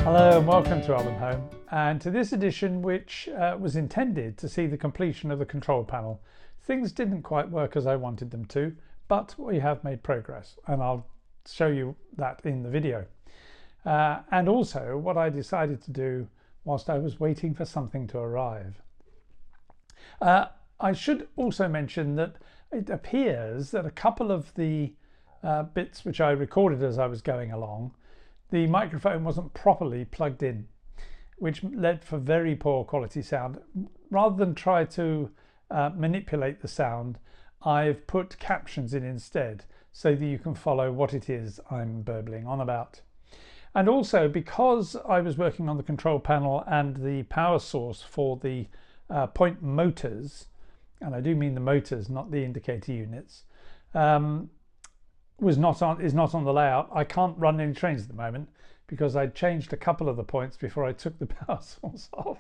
Hello and welcome to Elvenhome, and to this edition, which was intended to see the completion of the control panel. Things didn't quite work as I wanted them to, but we have made progress, and I'll show you that in the video. And also what I decided to do whilst I was waiting for something to arrive. I should also mention that it appears that a couple of the bits which I recorded as I was going along, the microphone wasn't properly plugged in, which led for very poor quality sound. Rather than try to manipulate the sound, I've put captions in instead so that you can follow what it is I'm burbling on about. And also, because I was working on the control panel and the power source for the point motors, and I do mean the motors, not the indicator units, is not on the layout. I can't run any trains at the moment because I changed a couple of the points before I took the power source off.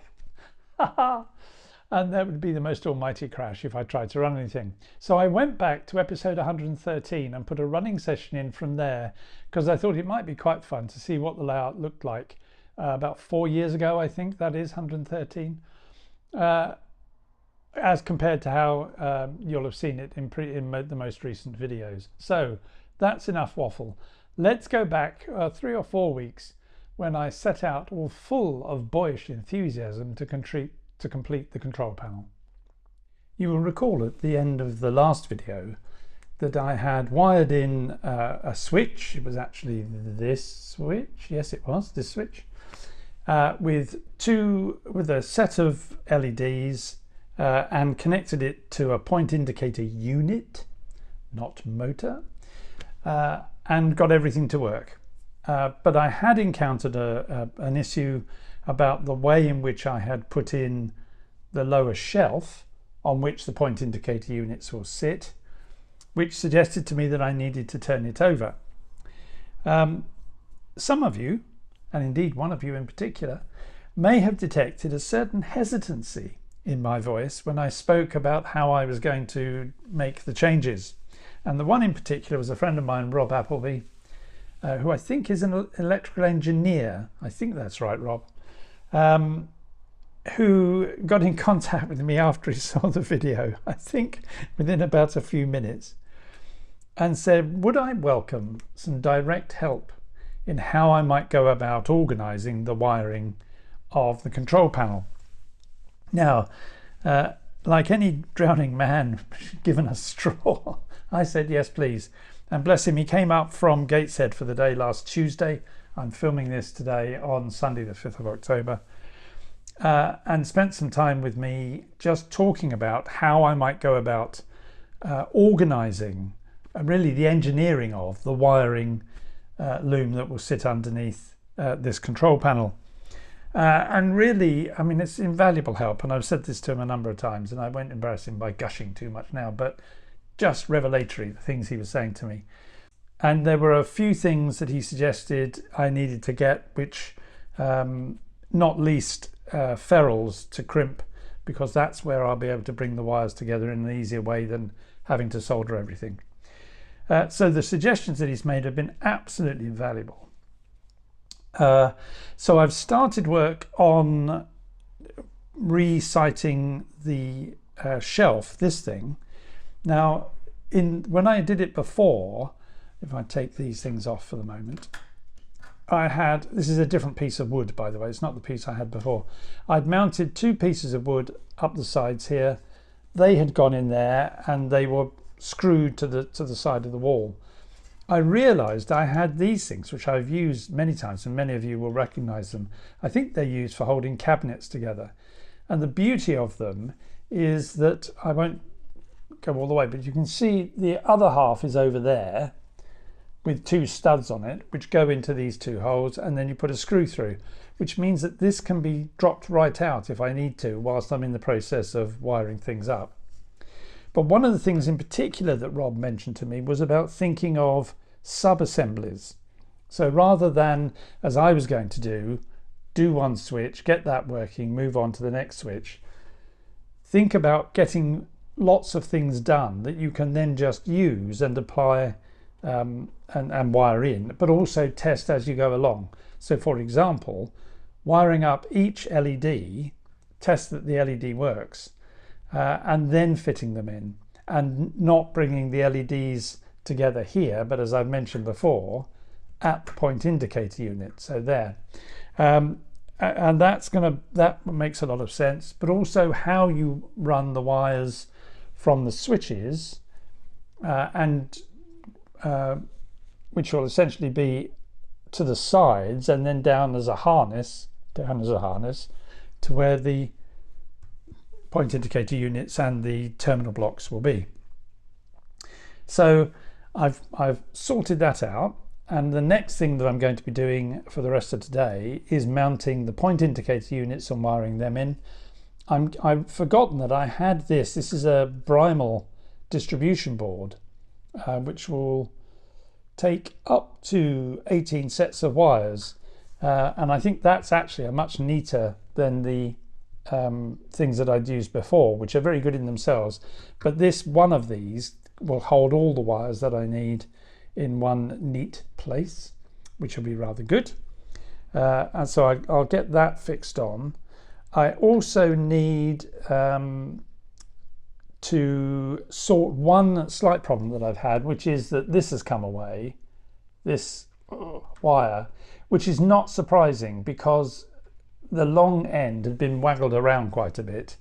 And that would be the most almighty crash if I tried to run anything. So I went back to episode 113 and put a running session in from there because I thought it might be quite fun to see what the layout looked like about 4 years ago, I think that is 113, as compared to how you'll have seen it in the most recent videos. So that's enough waffle. Let's go back 3 or 4 weeks when I set out all full of boyish enthusiasm to complete the control panel. You will recall at the end of the last video that I had wired in a switch. It was actually this switch. Yes, it was this switch, with a set of LEDs and connected it to a point indicator unit, not motor, and got everything to work. But I had encountered an issue about the way in which I had put in the lower shelf on which the point indicator units will sit, which suggested to me that I needed to turn it over. Some of you, and indeed one of you in particular, may have detected a certain hesitancy in my voice when I spoke about how I was going to make the changes. And the one in particular was a friend of mine, Rob Appleby, who I think is an electrical engineer. I think that's right, Rob, who got in contact with me after he saw the video, I think within about a few minutes, and said, would I welcome some direct help in how I might go about organizing the wiring of the control panel. Now, like any drowning man given a straw, I said yes please, and bless him, he came up from Gateshead for the day last Tuesday. I'm filming this today on Sunday the 5th of October, and spent some time with me just talking about how I might go about organising really the engineering of the wiring loom that will sit underneath this control panel. And really, I mean, it's invaluable help, and I've said this to him a number of times, and I won't embarrass him by gushing too much now, but just revelatory, the things he was saying to me. And there were a few things that he suggested I needed to get, which not least ferrules to crimp, because that's where I'll be able to bring the wires together in an easier way than having to solder everything. So the suggestions that he's made have been absolutely invaluable. So I've started work on resiting the shelf, this thing. Now, when I did it before, if I take these things off for the moment, this is a different piece of wood, by the way, it's not the piece I had before. I'd mounted 2 pieces of wood up the sides here. They had gone in there and they were screwed to the side of the wall. I realized I had these things, which I've used many times, and many of you will recognize them. I think they're used for holding cabinets together. And the beauty of them is that I won't go all the way, but you can see the other half is over there with 2 studs on it, which go into these 2 holes, and then you put a screw through, which means that this can be dropped right out if I need to, whilst I'm in the process of wiring things up. But one of the things in particular that Rob mentioned to me was about thinking of sub-assemblies. So rather than, as I was going to do one switch, get that working, move on to the next switch, think about getting lots of things done that you can then just use and apply and wire in, but also test as you go along. So for example, wiring up each LED, test that the LED works, and then fitting them in, and not bringing the LEDs together here, but as I've mentioned before, at the point indicator unit. So there. And that makes a lot of sense, but also how you run the wires from the switches which will essentially be to the sides and then down as a harness to where the point indicator units and the terminal blocks will be. So I've sorted that out, and the next thing that I'm going to be doing for the rest of today is mounting the point indicator units and wiring them in. I've forgotten that I had this. This is a Brimel distribution board, which will take up to 18 sets of wires, and I think that's actually a much neater than the things that I'd used before, which are very good in themselves. But this one of these will hold all the wires that I need in one neat place, which will be rather good. And so I'll get that fixed on. I also need to sort one slight problem that I've had, which is that this has come away, this wire, which is not surprising because the long end had been waggled around quite a bit.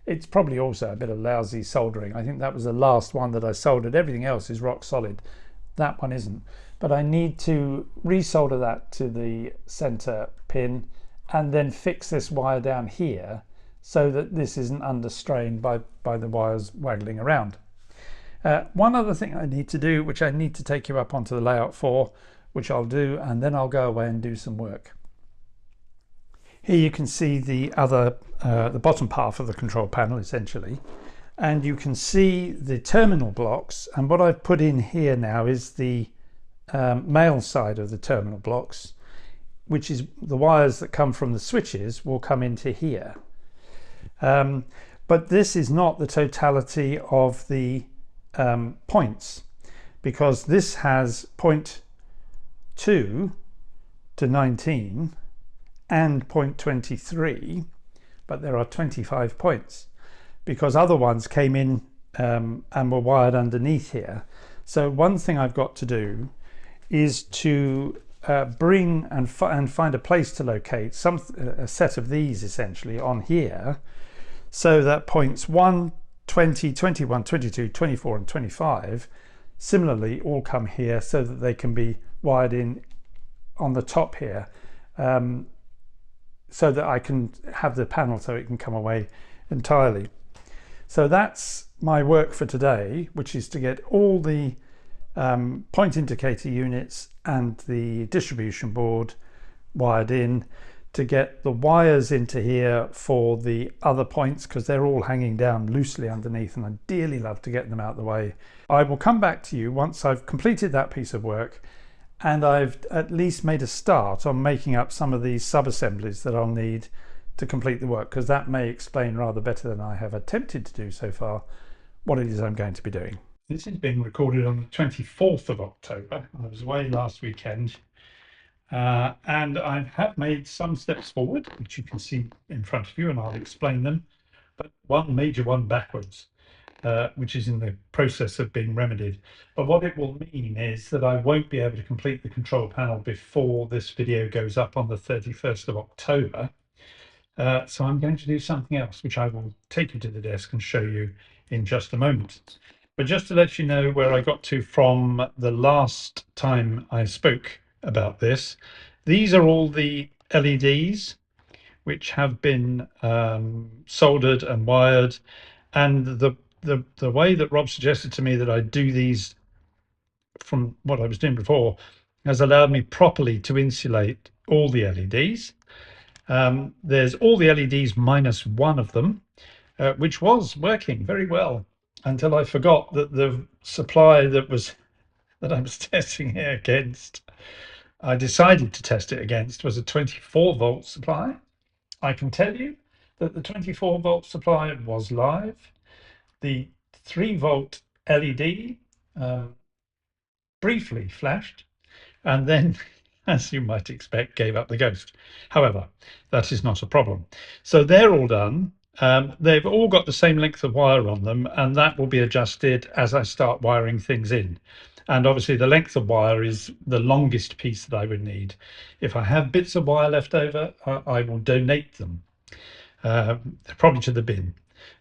It's probably also a bit of lousy soldering. I think that was the last one that I soldered. Everything else is rock solid. That one isn't. But I need to resolder that to the center pin and then fix this wire down here so that this isn't under strain by the wires waggling around. One other thing I need to do, which I need to take you up onto the layout for, which I'll do, and then I'll go away and do some work. Here you can see the bottom half of the control panel essentially, and you can see the terminal blocks, and what I've put in here now is the male side of the terminal blocks, which is the wires that come from the switches will come into here. But this is not the totality of the points, because this has point 2 to 19 and point 23, but there are 25 points because other ones came in and were wired underneath here. So one thing I've got to do is to bring and find a place to locate a set of these essentially on here, so that points 1, 20, 21, 22, 24 and 25 similarly all come here, so that they can be wired in on the top here, so that I can have the panel so it can come away entirely. So that's my work for today, which is to get all the point indicator units and the distribution board wired in, to get the wires into here for the other points, because they're all hanging down loosely underneath and I'd dearly love to get them out of the way. I will come back to you once I've completed that piece of work and I've at least made a start on making up some of these sub-assemblies that I'll need to complete the work, because that may explain rather better than I have attempted to do so far what it is I'm going to be doing. This is being recorded on the 24th of October. I was away last weekend, and I have made some steps forward, which you can see in front of you, and I'll explain them, but one major one backwards, which is in the process of being remedied. But what it will mean is that I won't be able to complete the control panel before this video goes up on the 31st of October. So I'm going to do something else, which I will take you to the desk and show you in just a moment. But just to let you know where I got to from the last time I spoke about this, these are all the LEDs which have been soldered and wired, and the way that Rob suggested to me that I do these from what I was doing before has allowed me properly to insulate all the LEDs. There's all the LEDs minus one of them, which was working very well until I forgot that the supply that I was testing it against, I decided to test it against, was a 24-volt supply. I can tell you that the 24-volt supply was live. The 3-volt LED briefly flashed, and then, as you might expect, gave up the ghost. However, that is not a problem. So they're all done. They've all got the same length of wire on them, and that will be adjusted as I start wiring things in. And obviously the length of wire is the longest piece that I would need. If I have bits of wire left over, I will donate them, probably to the bin.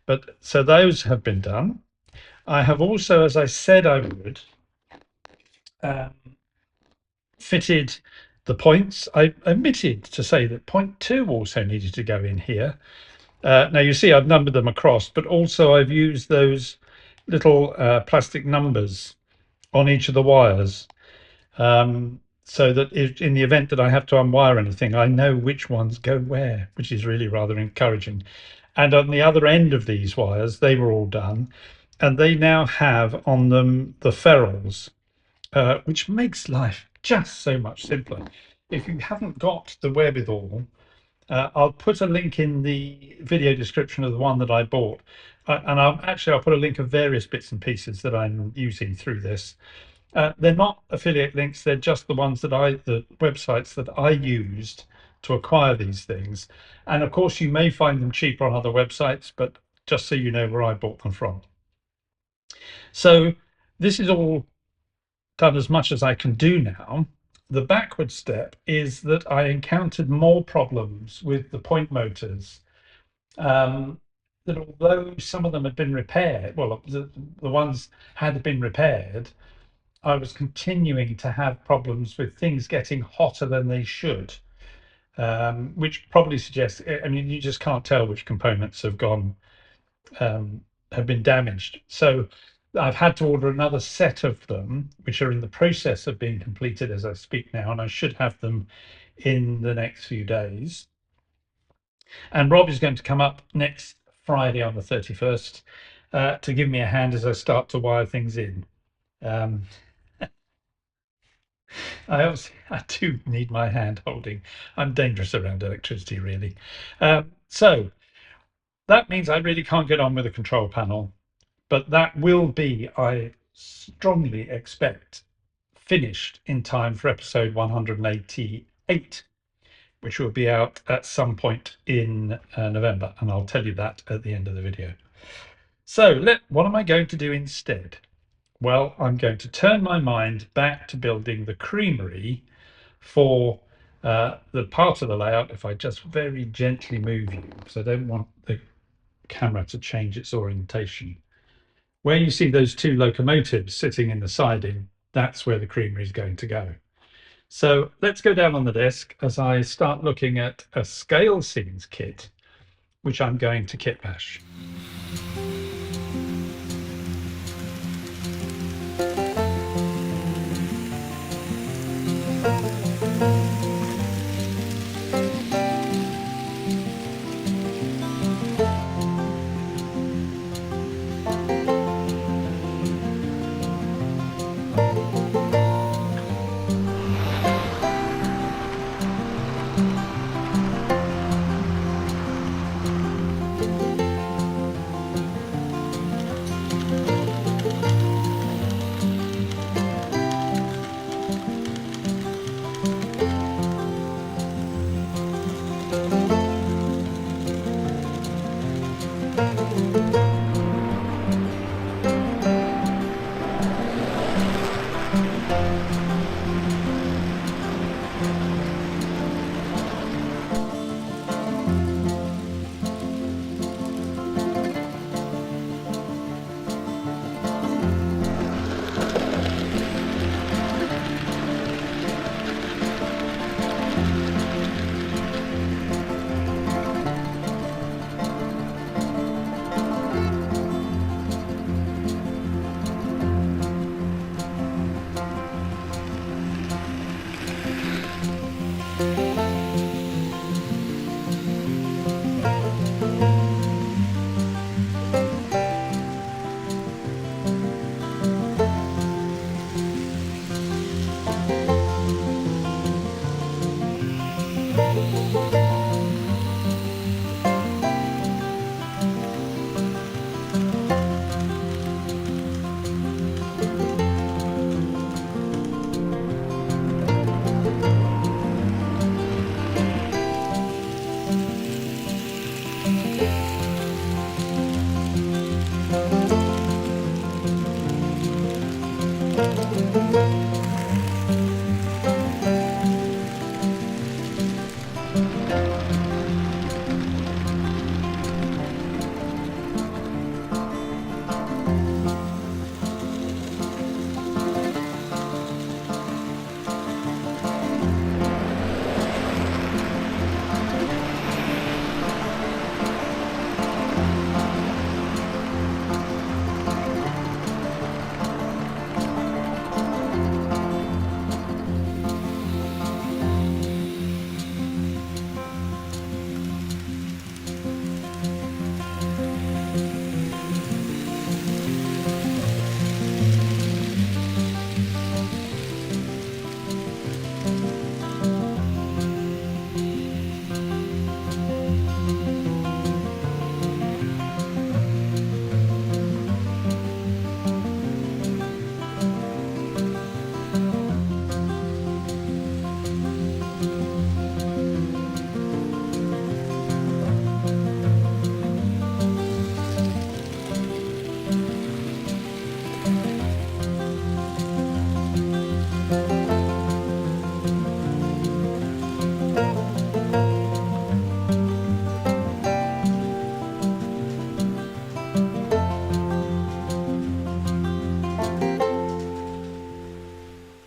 But so those have been done. I have also, as I said I would, fitted the points. I omitted to say that point 2 also needed to go in here. Now you see I've numbered them across, but also I've used those little plastic numbers on each of the wires, so that if, in the event that I have to unwire anything, I know which ones go where, which is really rather encouraging. And on the other end of these wires, they were all done, and they now have on them the ferrules, which makes life just so much simpler. If you haven't got the wherewithal, I'll put a link in the video description of the one that I bought, and I'll put a link of various bits and pieces that I'm using through this. They're not affiliate links, they're just the ones that the websites that I used to acquire these things. And of course you may find them cheaper on other websites, but just so you know where I bought them from. So this is all done as much as I can do now. The backward step is that I encountered more problems with the point motors, that although some of them had been repaired, well, the ones had been repaired, I was continuing to have problems with things getting hotter than they should, which probably suggests, I mean, you just can't tell which components have gone, have been damaged. So I've had to order another set of them, which are in the process of being completed as I speak now, and I should have them in the next few days. And Rob is going to come up next Friday on the 31st to give me a hand as I start to wire things in. I do need my hand holding. I'm dangerous around electricity, really. So that means I really can't get on with the control panel, but that will be, I strongly expect, finished in time for episode 188, which will be out at some point in November, and I'll tell you that at the end of the video. So what am I going to do instead? Well, I'm going to turn my mind back to building the creamery for the part of the layout. If I just very gently move you, because I don't want the camera to change its orientation. Where you see those two locomotives sitting in the siding, that's where the creamery is going to go. So let's go down on the desk as I start looking at a scale scenes kit, which I'm going to kit bash.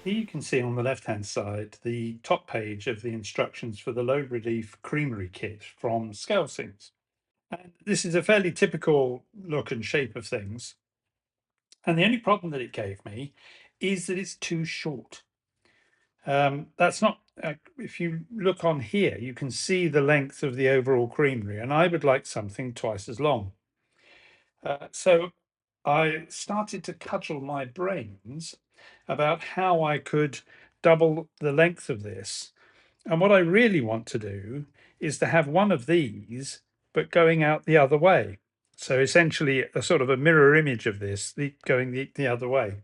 Here you can see on the left-hand side the top page of the instructions for the low relief Creamery kit from Scalesings. And this is a fairly typical look and shape of things. And the only problem that it gave me is that it's too short. That's not, if you look on here, you can see the length of the overall Creamery, and I would like something twice as long. So I started to cudgel my brains about how I could double the length of this. And what I really want to do is to have one of these, but going out the other way. So essentially a sort of a mirror image of this, going the other way.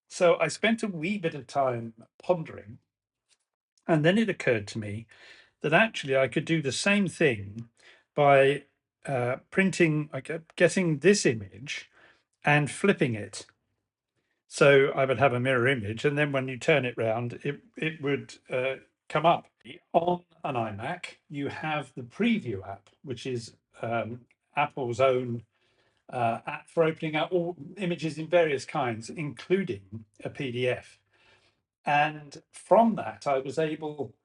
So I spent a wee bit of time pondering, and then it occurred to me that actually I could do the same thing by printing, getting this image and flipping it. So I would have a mirror image, and then when you turn it round, it would come up. On an iMac, you have the Preview app, which is Apple's own app for opening up all images in various kinds, including a PDF. And from that, I was able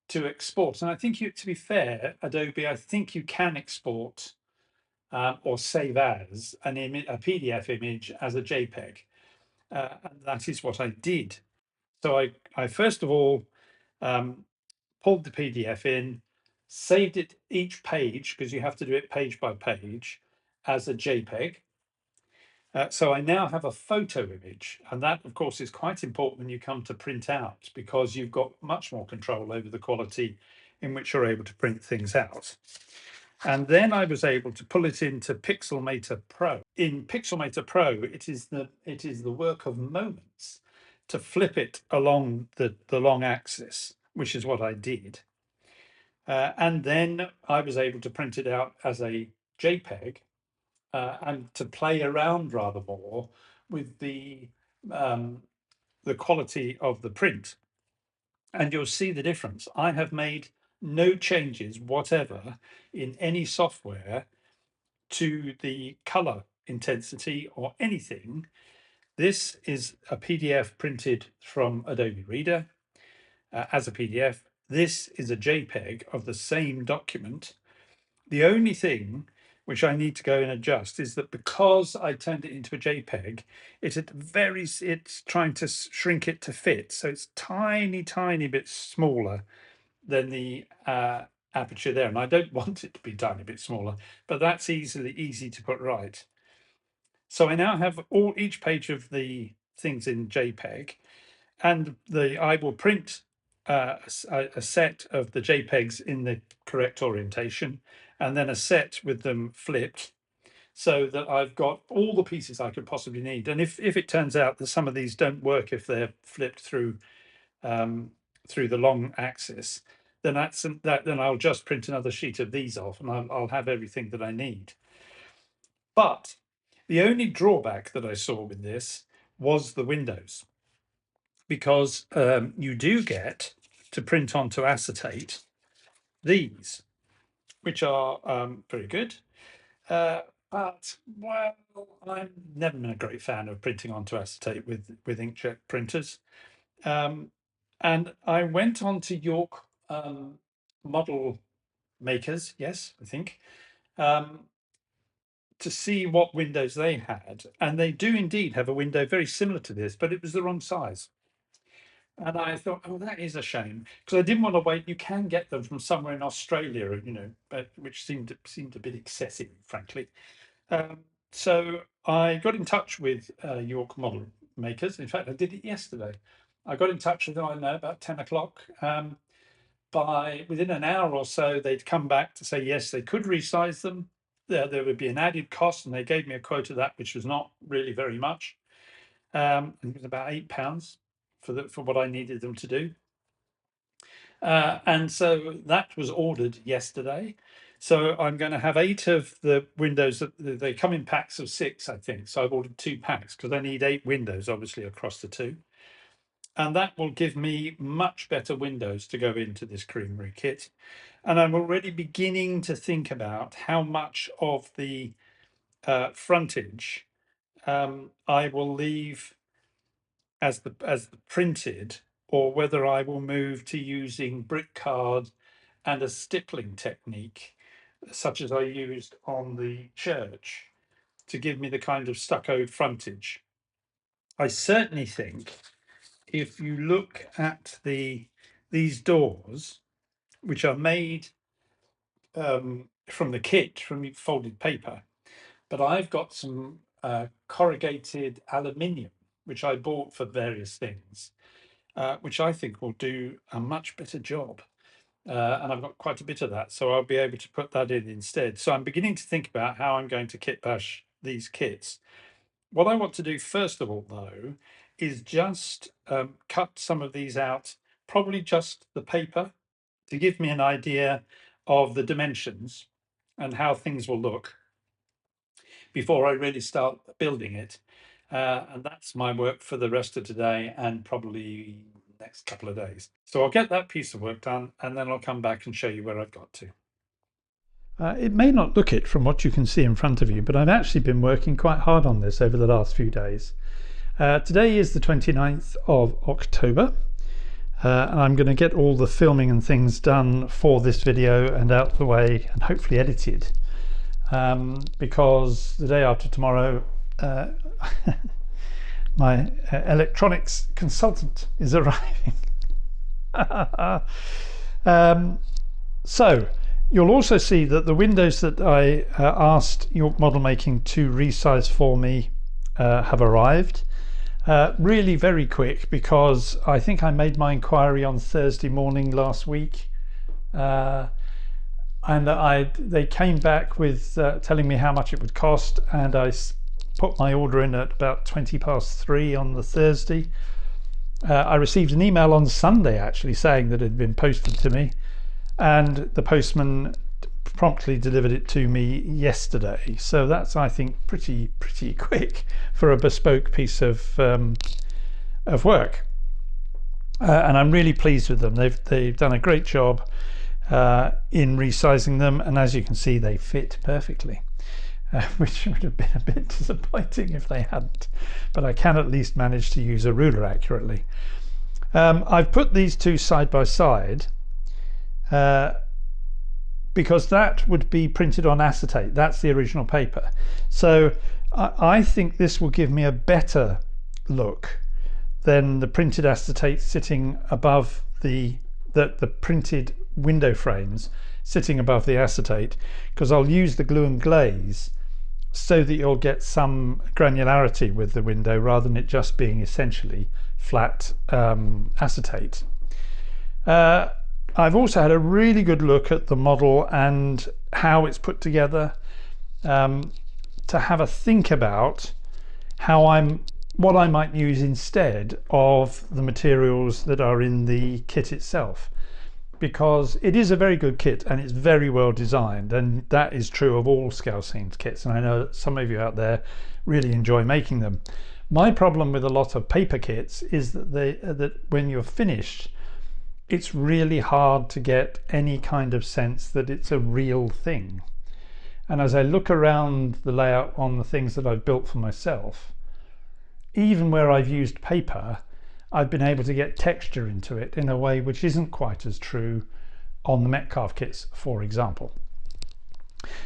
to export. And I think to be fair, Adobe, I think you can export or save as a PDF image as a JPEG. And that is what I did. So I first of all pulled the PDF in, saved it each page, because you have to do it page by page, as a JPEG. So I now have a photo image, and that, of course, is quite important when you come to print out, because you've got much more control over the quality in which you're able to print things out. And then I was able to pull it into Pixelmator Pro. In Pixelmator Pro, it is the work of moments to flip it along the long axis, which is what I did. And then I was able to print it out as a JPEG and to play around rather more with the quality of the print. And you'll see the difference. I have made no changes whatever in any software to the color intensity or anything. This is a PDF printed from Adobe Reader as a PDF. This is a JPEG of the same document. The only thing which I need to go and adjust is that because I turned it into a JPEG, it's trying to shrink it to fit. So it's tiny bit smaller than the aperture there. And I don't want it to be a tiny bit smaller, but that's easy to put right. So I now have each page of the things in JPEG, and I will print a set of the JPEGs in the correct orientation, and then a set with them flipped, so that I've got all the pieces I could possibly need. And if it turns out that some of these don't work if they're flipped through the long axis, then then I'll just print another sheet of these off, and I'll have everything that I need. But the only drawback that I saw with this was the windows, because you do get to print onto acetate these, which are very good. But, well, I'm never been a great fan of printing onto acetate with inkjet printers. And I went on to York Model Makers, yes, I think, to see what windows they had. And they do indeed have a window very similar to this, but it was the wrong size. And I thought, oh, that is a shame, because I didn't want to wait. You can get them from somewhere in Australia, but which seemed a bit excessive, frankly. So I got in touch with York Model Makers. In fact, I did it yesterday. I got in touch with them, I know, about 10 o'clock. By within an hour or so, they'd come back to say, yes, they could resize them. There would be an added cost, and they gave me a quote of that, which was not really very much. It was about £8 for what I needed them to do. And so that was ordered yesterday. So I'm going to have 8 of the windows. They come in packs of 6, I think. So I've ordered 2 packs because I need 8 windows, obviously, across the 2. And that will give me much better windows to go into this Creamery kit. And I'm already beginning to think about how much of the frontage I will leave as the printed, or whether I will move to using brick card and a stippling technique, such as I used on the church, to give me the kind of stucco frontage. I certainly think if you look at these doors, which are made from the kit, from folded paper, but I've got some corrugated aluminium, which I bought for various things, which I think will do a much better job. And I've got quite a bit of that, so I'll be able to put that in instead. So I'm beginning to think about how I'm going to kit bash these kits. What I want to do first of all, though, is just cut some of these out, probably just the paper, to give me an idea of the dimensions and how things will look before I really start building it. And that's my work for the rest of today and probably next couple of days. So I'll get that piece of work done, and then I'll come back and show you where I've got to. It may not look it from what you can see in front of you, but I've actually been working quite hard on this over the last few days. Today is the 29th of October, and I'm going to get all the filming and things done for this video and out of the way and hopefully edited, because the day after tomorrow my electronics consultant is arriving. So you'll also see that the windows that I asked York Model Making to resize for me have arrived. Really very quick, because I think I made my inquiry on Thursday morning last week, and they came back with telling me how much it would cost, and I put my order in at about 3:20 on the Thursday. I received an email on Sunday actually saying that it had been posted to me, and the postman promptly delivered it to me yesterday. So that's, I think, pretty quick for a bespoke piece of work, and I'm really pleased with them. They've done a great job in resizing them, and as you can see, they fit perfectly. Which would have been a bit disappointing if they hadn't, but I can at least manage to use a ruler accurately. I've put these two side by side because that would be printed on acetate. That's the original paper. So I think this will give me a better look than the printed acetate sitting above the printed window frames sitting above the acetate, because I'll use the glue and glaze so that you'll get some granularity with the window rather than it just being essentially flat acetate. I've also had a really good look at the model and how it's put together, to have a think about what I might use instead of the materials that are in the kit itself, because it is a very good kit and it's very well designed, and that is true of all Scalescenes kits, and I know that some of you out there really enjoy making them. My problem with a lot of paper kits is that that when you're finished, it's really hard to get any kind of sense that it's a real thing. And as I look around the layout on the things that I've built for myself, even where I've used paper, I've been able to get texture into it in a way which isn't quite as true on the Metcalfe kits, for example.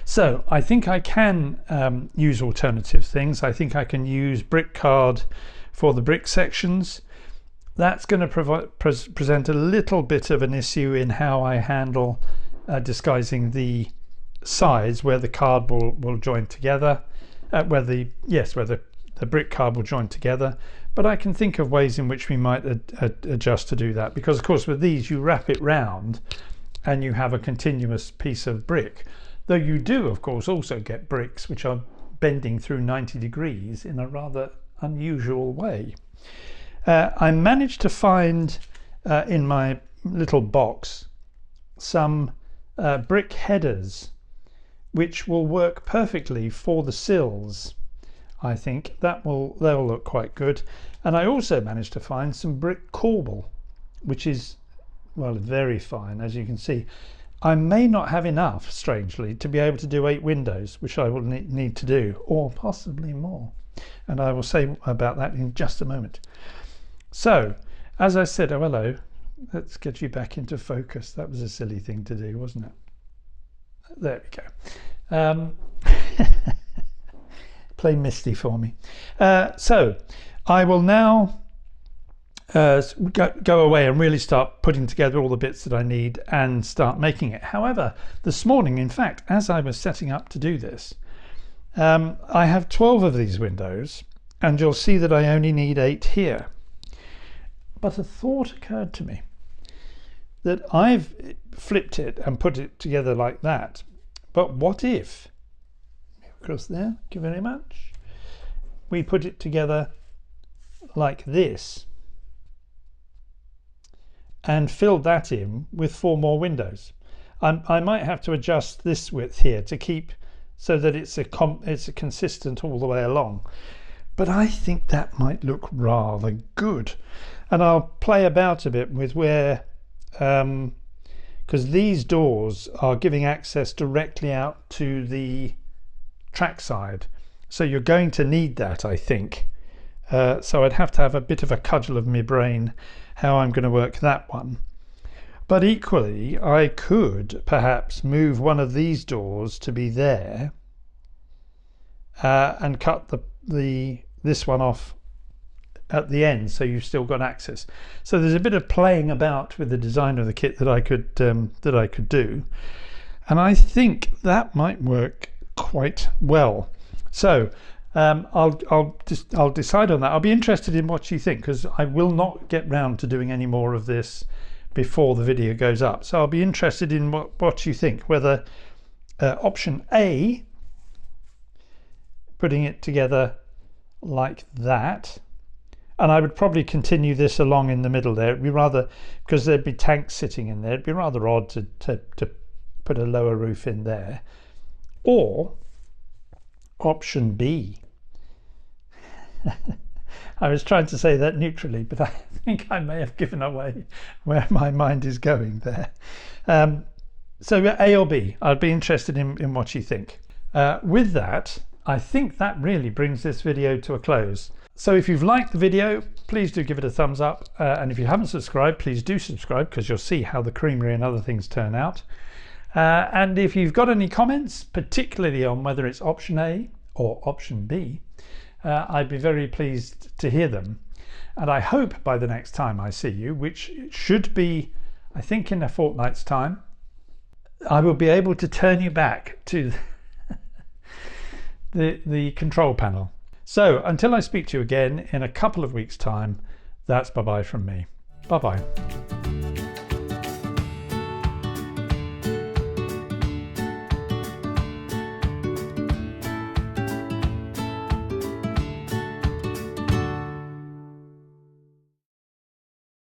So I think I can use alternative things. I think I can use brick card for the brick sections. That's going to present a little bit of an issue in how I handle disguising the sides where the card will join together, where the brick card will join together. But I can think of ways in which we might adjust to do that, because of course with these you wrap it round and you have a continuous piece of brick, though you do of course also get bricks which are bending through 90 degrees in a rather unusual way. I managed to find in my little box some brick headers which will work perfectly for the sills. I think they'll look quite good. And I also managed to find some brick corbel, which is, well, very fine, as you can see. I may not have enough, strangely, to be able to do 8 windows, which I will need to do, or possibly more. And I will say about that in just a moment. So, as I said, oh hello, let's get you back into focus. That was a silly thing to do, wasn't it? There we go. Play Misty for me. So I will now go away and really start putting together all the bits that I need and start making it. However, this morning, in fact, as I was setting up to do this, I have 12 of these windows, and you'll see that I only need 8 here. But a thought occurred to me that I've flipped it and put it together like that. But what if, across there, thank you very much, we put it together like this and filled that in with 4 more windows? I might have to adjust this width here to keep so that it's a consistent all the way along. But I think that might look rather good. And I'll play about a bit with where, because these doors are giving access directly out to the trackside. So you're going to need that, I think. So I'd have to have a bit of a cudgel of my brain how I'm going to work that one. But equally, I could perhaps move one of these doors to be there and cut this one off at the end, so you've still got access. So there's a bit of playing about with the design of the kit that I could do, and I think that might work quite well. So I'll decide on that. I'll be interested in what you think, because I will not get round to doing any more of this before the video goes up. So I'll be interested in what you think, whether option A, putting it together like that, and I would probably continue this along in the middle there. It'd be rather, because there'd be tanks sitting in there, it'd be rather odd to put a lower roof in there. Or option B. I was trying to say that neutrally, but I think I may have given away where my mind is going there. So A or B, I'd be interested in what you think. With that, I think that really brings this video to a close. So if you've liked the video, please do give it a thumbs up. And if you haven't subscribed, please do subscribe, because you'll see how the Creamery and other things turn out. And if you've got any comments, particularly on whether it's option A or option B, I'd be very pleased to hear them. And I hope by the next time I see you, which should be, I think, in a fortnight's time, I will be able to turn you back to the control panel. So until I speak to you again in a couple of weeks' time, that's bye-bye from me. Bye-bye.